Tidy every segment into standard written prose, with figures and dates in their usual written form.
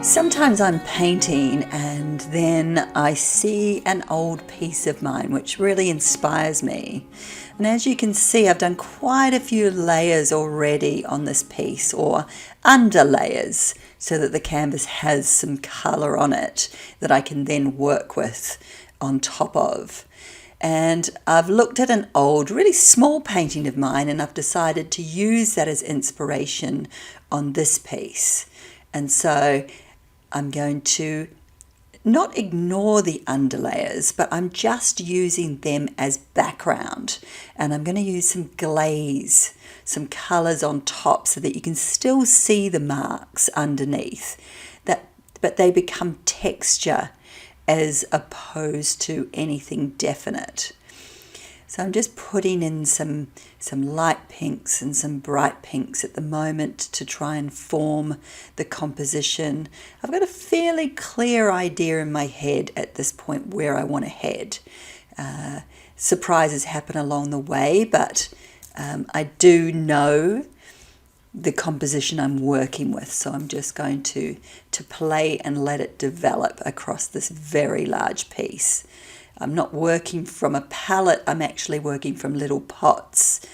Sometimes I'm painting and then I see an old piece of mine which really inspires me. And as you can see, I've done quite a few layers already on this piece, or under layers, so that the canvas has some colour on it that I can then work with on top of. And I've looked at an old, really small painting of mine, and I've decided to use that as inspiration on this piece. And so I'm going to not ignore the underlayers, but I'm just using them as background. And I'm going to use some glaze, some colours on top so that you can still see the marks underneath, but they become texture as opposed to anything definite. So I'm just putting in some light pinks and some bright pinks at the moment to try and form the composition. I've got a fairly clear idea in my head at this point where I want to head. Surprises happen along the way, but I do know the composition I'm working with, so I'm just going to play and let it develop across this very large piece. I'm not working from a palette, I'm actually working from little pots.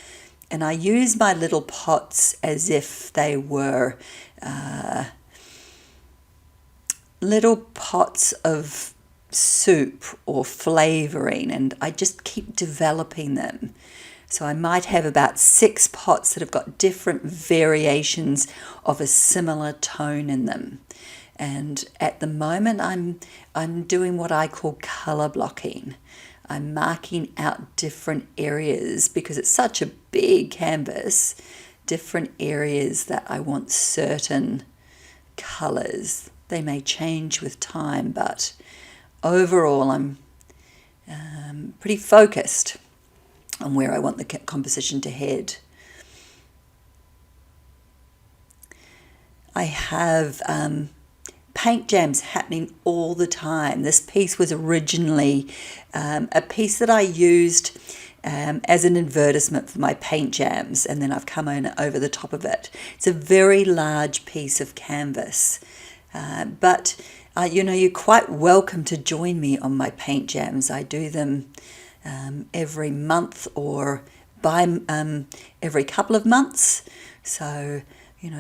And I use my little pots as if they were little pots of soup or flavouring, and I just keep developing them. So I might have about 6 pots that have got different variations of a similar tone in them. And at the moment, I'm doing what I call colour blocking. I'm marking out different areas because it's such a big canvas, different areas that I want certain colours. They may change with time, but overall I'm pretty focused on where I want the composition to head. I have paint jams happening all the time. This piece was originally a piece that I used as an advertisement for my paint jams, and then I've come over the top of it. It's a very large piece of canvas, but you're quite welcome to join me on my paint jams. I do them every month or every couple of months. So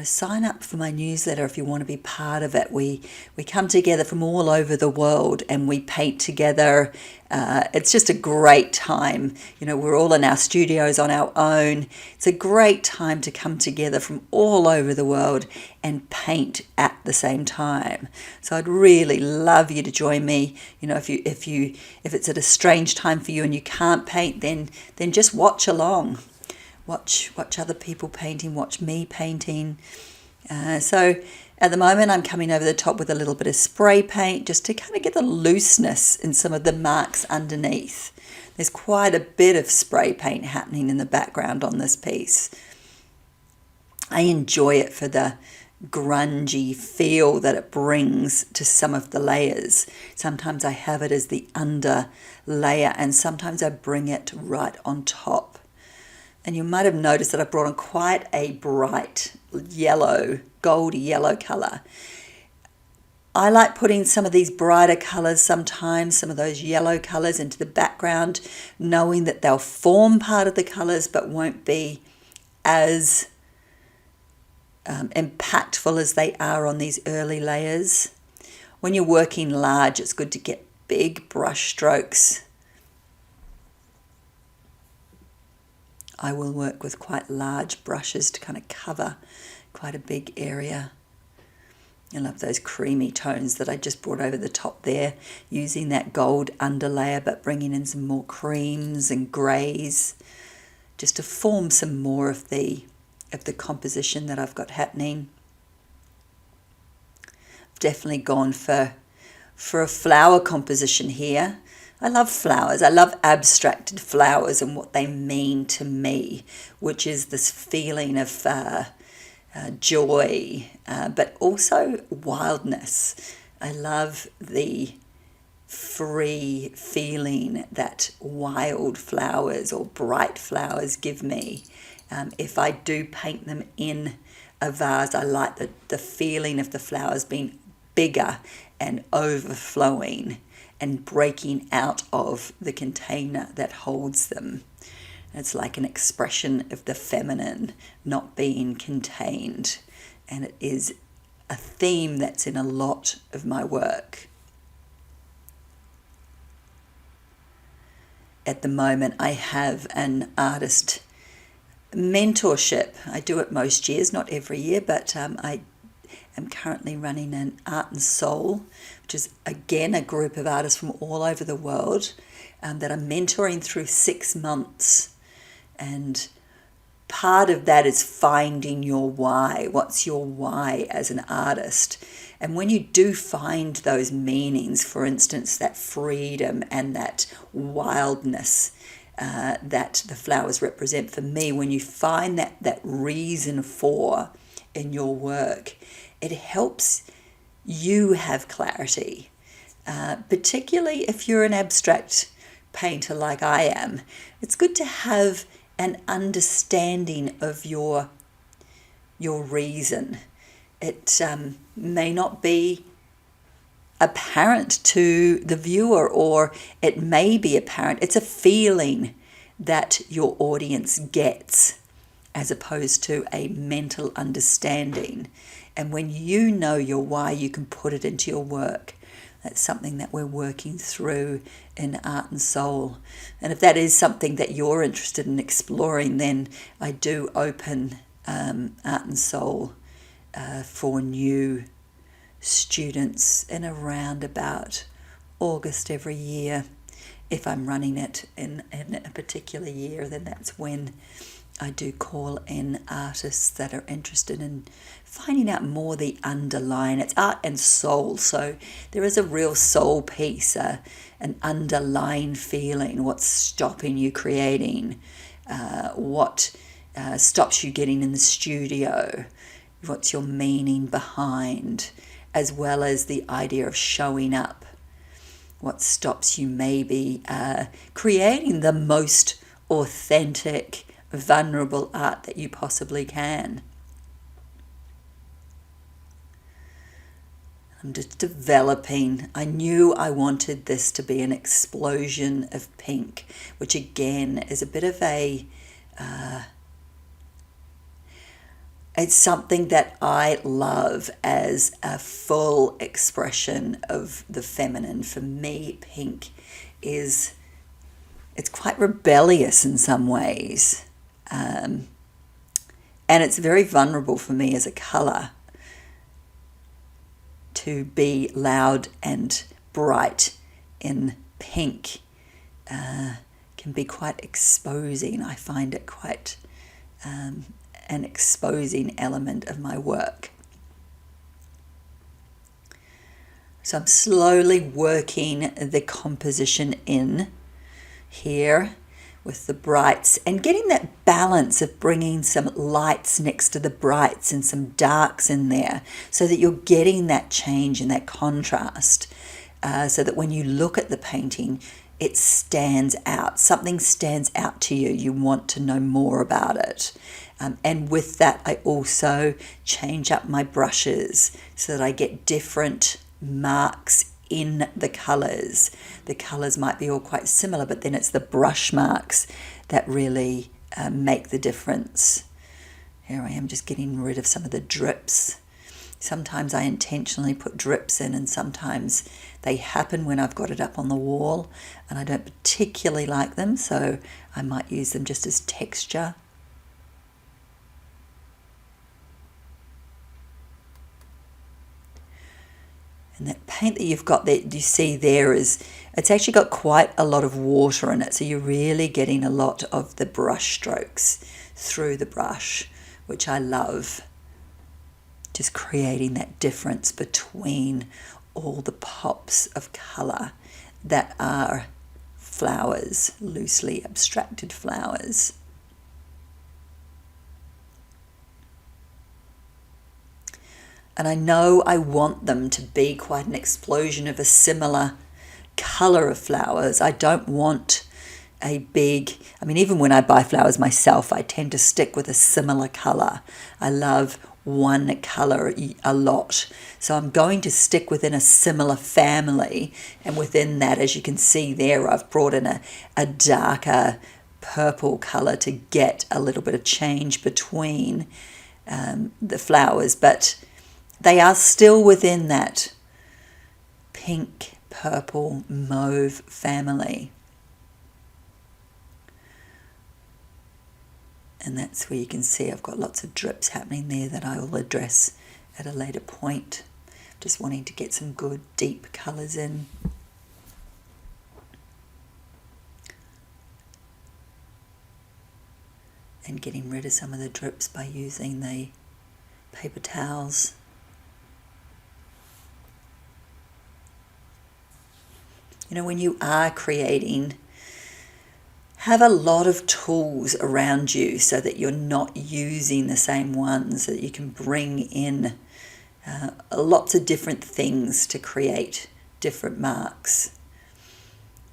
sign up for my newsletter if you want to be part of it. We come together from all over the world and we paint together. It's just a great time. We're all in our studios on our own. It's a great time to come together from all over the world and paint at the same time. So I'd really love you to join me. If it's at a strange time for you and you can't paint, then just watch along. Watch other people painting, watch me painting. So at the moment I'm coming over the top with a little bit of spray paint just to kind of get the looseness in some of the marks underneath. There's quite a bit of spray paint happening in the background on this piece. I enjoy it for the grungy feel that it brings to some of the layers. Sometimes I have it as the under layer and sometimes I bring it right on top. And you might have noticed that I brought on quite a bright yellow, goldy yellow colour. I like putting some of these brighter colours sometimes, some of those yellow colours into the background, knowing that they'll form part of the colours but won't be as impactful as they are on these early layers. When you're working large, it's good to get big brush strokes. I will work with quite large brushes to kind of cover quite a big area. I love those creamy tones that I just brought over the top there, using that gold underlayer but bringing in some more creams and greys just to form some more of the composition that I've got happening. I've definitely gone for a flower composition here. I love flowers. I love abstracted flowers and what they mean to me, which is this feeling of joy, but also wildness. I love the free feeling that wild flowers or bright flowers give me. If I do paint them in a vase, I like the feeling of the flowers being bigger and overflowing and breaking out of the container that holds them. It's like an expression of the feminine not being contained, and it is a theme that's in a lot of my work. At the moment, I have an artist mentorship. I do it most years, not every year, but I am currently running an Art and Soul, which is again a group of artists from all over the world that I'm mentoring through 6 months. And part of that is finding your why. What's your why as an artist? And when you do find those meanings, for instance, that freedom and that wildness that the flowers represent for me, when you find that reason for in your work, it helps you have clarity, particularly if you're an abstract painter like I am. It's good to have an understanding of your reason. It may not be apparent to the viewer, or it may be apparent. It's a feeling that your audience gets as opposed to a mental understanding. And when you know your why, you can put it into your work. That's something that we're working through in Art and Soul. And if that is something that you're interested in exploring, then I do open Art and Soul for new students in around about August every year. If I'm running it in a particular year, then that's when I do call in artists that are interested in finding out more the underlying. It's art and soul, so there is a real soul piece, an underlying feeling. What's stopping you creating? What stops you getting in the studio? What's your meaning behind? As well as the idea of showing up. What stops you maybe creating the most authentic, vulnerable art that you possibly can. I'm just developing. I knew I wanted this to be an explosion of pink, which again is a bit of a it's something that I love as a full expression of the feminine. For me, pink it's quite rebellious in some ways. And it's very vulnerable for me as a colour to be loud and bright in pink. Can be quite exposing. I find it quite an exposing element of my work. So I'm slowly working the composition in here with the brights and getting that balance of bringing some lights next to the brights and some darks in there, so that you're getting that change and that contrast, so that when you look at the painting, it stands out. Something stands out to you. You want to know more about it. And with that, I also change up my brushes so that I get different marks in the colours. The colours might be all quite similar, but then it's the brush marks that really make the difference. Here I am just getting rid of some of the drips. Sometimes I intentionally put drips in, and sometimes they happen when I've got it up on the wall and I don't particularly like them, so I might use them just as texture. And that paint that you've got there, you see there, it's actually got quite a lot of water in it. So you're really getting a lot of the brush strokes through the brush, which I love. Just creating that difference between all the pops of colour that are flowers, loosely abstracted flowers. And I know I want them to be quite an explosion of a similar colour of flowers. I don't want a big, even when I buy flowers myself, I tend to stick with a similar colour. I love one color a lot. So I'm going to stick within a similar family, and within that, as you can see there, I've brought in a darker purple color to get a little bit of change between the flowers, but they are still within that pink, purple, mauve family. And that's where you can see I've got lots of drips happening there that I will address at a later point. Just wanting to get some good deep colours in. And getting rid of some of the drips by using the paper towels. You know, when you are creating, have a lot of tools around you so that you're not using the same ones, so that you can bring in lots of different things to create different marks.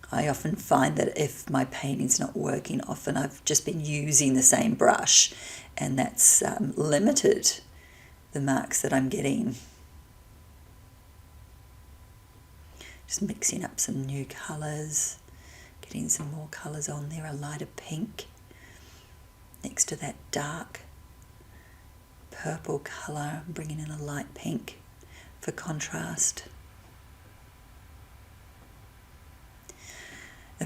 I often find that if my painting's not working, often I've just been using the same brush, and that's limited the marks that I'm getting. Just mixing up some new colours, getting some more colours on there, a lighter pink next to that dark purple colour, bringing in a light pink for contrast.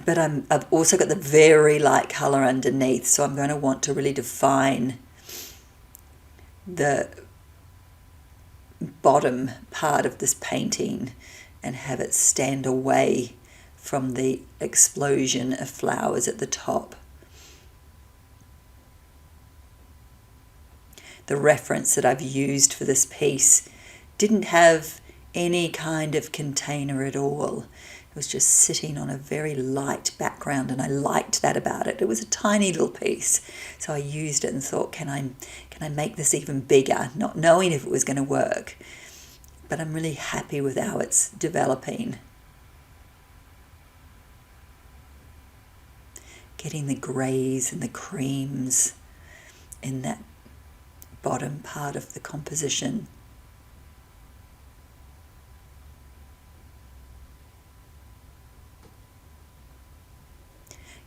But I've also got the very light colour underneath, so I'm going to want to really define the bottom part of this painting and have it stand away from the explosion of flowers at the top. The reference that I've used for this piece didn't have any kind of container at all. It was just sitting on a very light background, and I liked that about it. It was a tiny little piece, so I used it and thought, can I make this even bigger, not knowing if it was going to work. But I'm really happy with how it's developing. Getting the greys and the creams in that bottom part of the composition.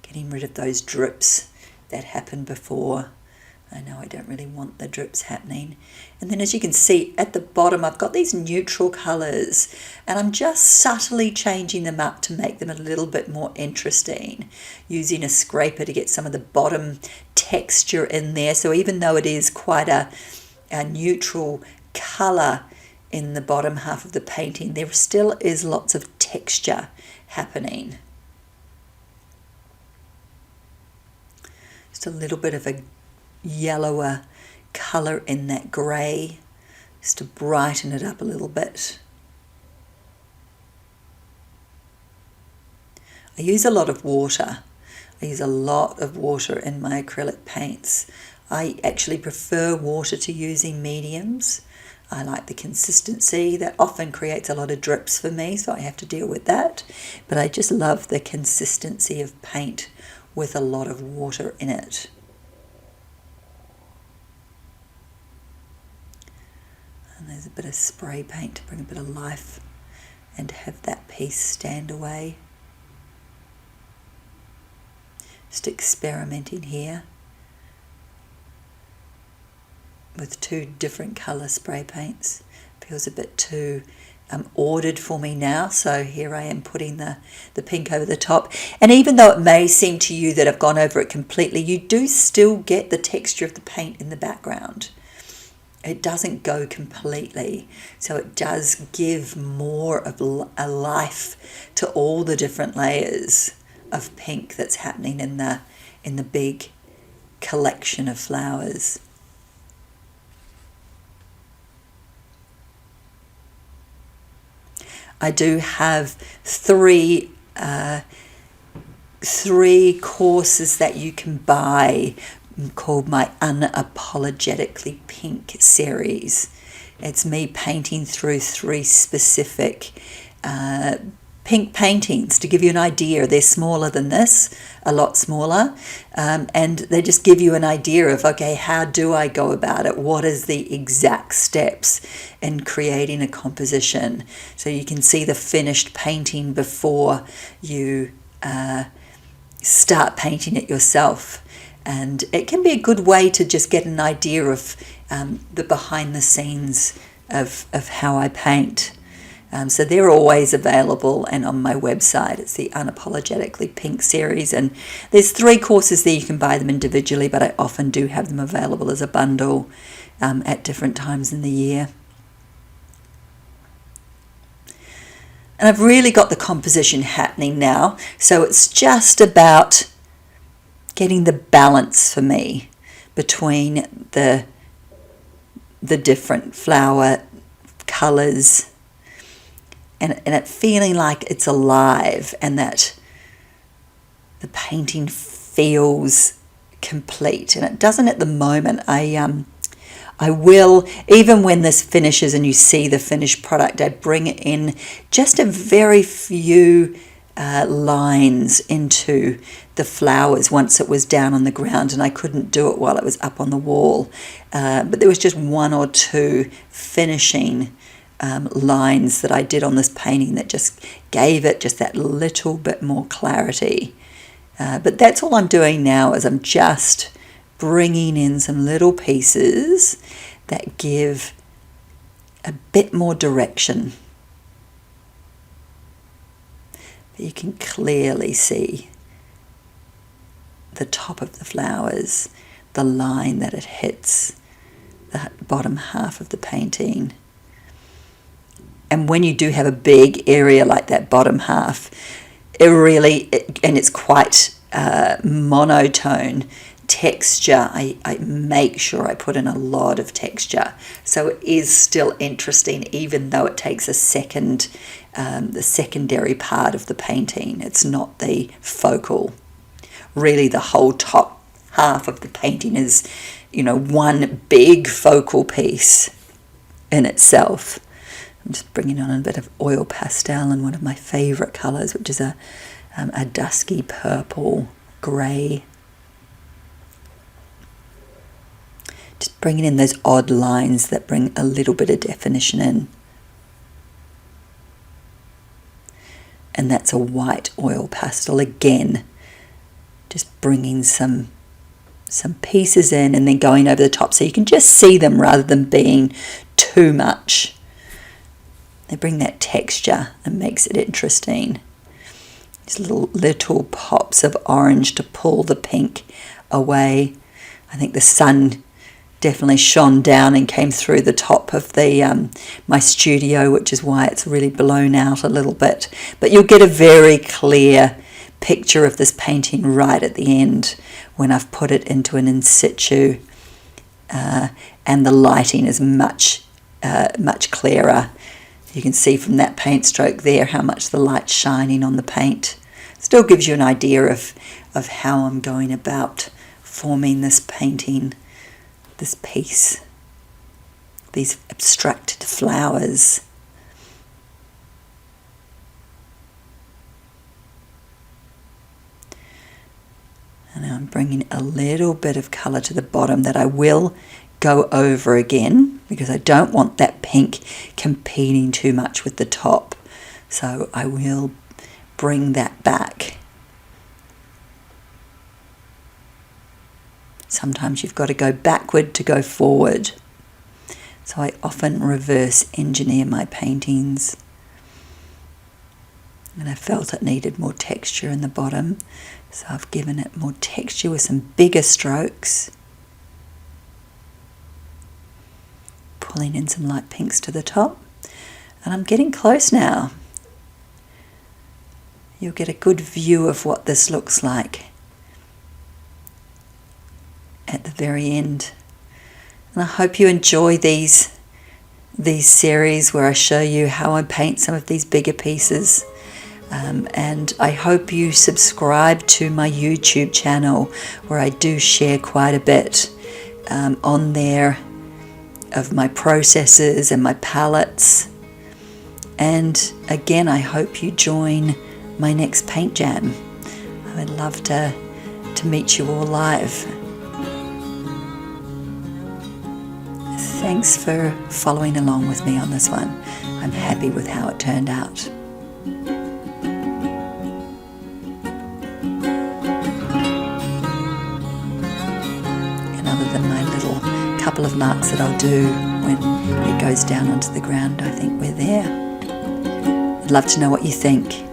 Getting rid of those drips that happened before. I know I don't really want the drips happening. And then as you can see at the bottom, I've got these neutral colours, and I'm just subtly changing them up to make them a little bit more interesting, using a scraper to get some of the bottom texture in there. So even though it is quite a neutral colour in the bottom half of the painting, there still is lots of texture happening. Just a little bit of a yellower colour in that grey, just to brighten it up a little bit. I use a lot of water. I use a lot of water in my acrylic paints. I actually prefer water to using mediums. I like the consistency. That often creates a lot of drips for me, so I have to deal with that. But I just love the consistency of paint with a lot of water in it. And there's a bit of spray paint to bring a bit of life and have that piece stand away. Just experimenting here with two different colour spray paints. Feels a bit too ordered for me now, so here I am putting the pink over the top. And even though it may seem to you that I've gone over it completely, you do still get the texture of the paint in the background. It doesn't go completely, so it does give more of a life to all the different layers of pink that's happening in the big collection of flowers. I do have three courses that you can buy called my Unapologetically Pink series. It's me painting through three specific pink paintings to give you an idea. They're smaller than this, a lot smaller, and they just give you an idea of, okay, how do I go about it? What is the exact steps in creating a composition? So you can see the finished painting before you start painting it yourself. And it can be a good way to just get an idea of the behind the scenes of how I paint. So they're always available and on my website. It's the Unapologetically Pink series, and there's 3 courses there. You can buy them individually, but I often do have them available as a bundle at different times in the year. And I've really got the composition happening now, so it's just about getting the balance for me between the different flower colours and it feeling like it's alive and that the painting feels complete. And it doesn't at the moment. I will, even when this finishes and you see the finished product, I bring in just a very few lines into the flowers once it was down on the ground, and I couldn't do it while it was up on the wall. But there was just 1 or 2 finishing lines that I did on this painting that just gave it just that little bit more clarity. But that's all I'm doing now, is I'm just bringing in some little pieces that give a bit more direction. But you can clearly see the top of the flowers, the line that it hits, the bottom half of the painting. And when you do have a big area like that bottom half, and it's quite monotone texture, I make sure I put in a lot of texture. So it is still interesting, even though it takes the secondary part of the painting. It's not the focal. Really, the whole top half of the painting is, one big focal piece in itself. I'm just bringing on a bit of oil pastel and one of my favourite colours, which is a dusky purple grey. Just bringing in those odd lines that bring a little bit of definition in. And that's a white oil pastel again. Just bringing some pieces in and then going over the top so you can just see them rather than being too much. They bring that texture and makes it interesting. These little pops of orange to pull the pink away. I think the sun definitely shone down and came through the top of the my studio, which is why it's really blown out a little bit. But you'll get a very clear picture of this painting right at the end when I've put it into an in situ, and the lighting is much clearer. You can see from that paint stroke there how much the light's shining on the paint. Still gives you an idea of how I'm going about forming this painting, this piece, these abstracted flowers. And I'm bringing a little bit of colour to the bottom that I will go over again because I don't want that pink competing too much with the top. So I will bring that back. Sometimes you've got to go backward to go forward. So I often reverse engineer my paintings. And I felt it needed more texture in the bottom, so I've given it more texture with some bigger strokes. Pulling in some light pinks to the top. And I'm getting close now. You'll get a good view of what this looks like at the very end. And I hope you enjoy these series where I show you how I paint some of these bigger pieces. And I hope you subscribe to my YouTube channel where I do share quite a bit on there of my processes and my palettes And again, I hope you join my next paint jam. I would love to meet you all live. Thanks for following along with me on this one. I'm happy with how it turned out. And other than my little couple of marks that I'll do when it goes down onto the ground, I think we're there. I'd love to know what you think.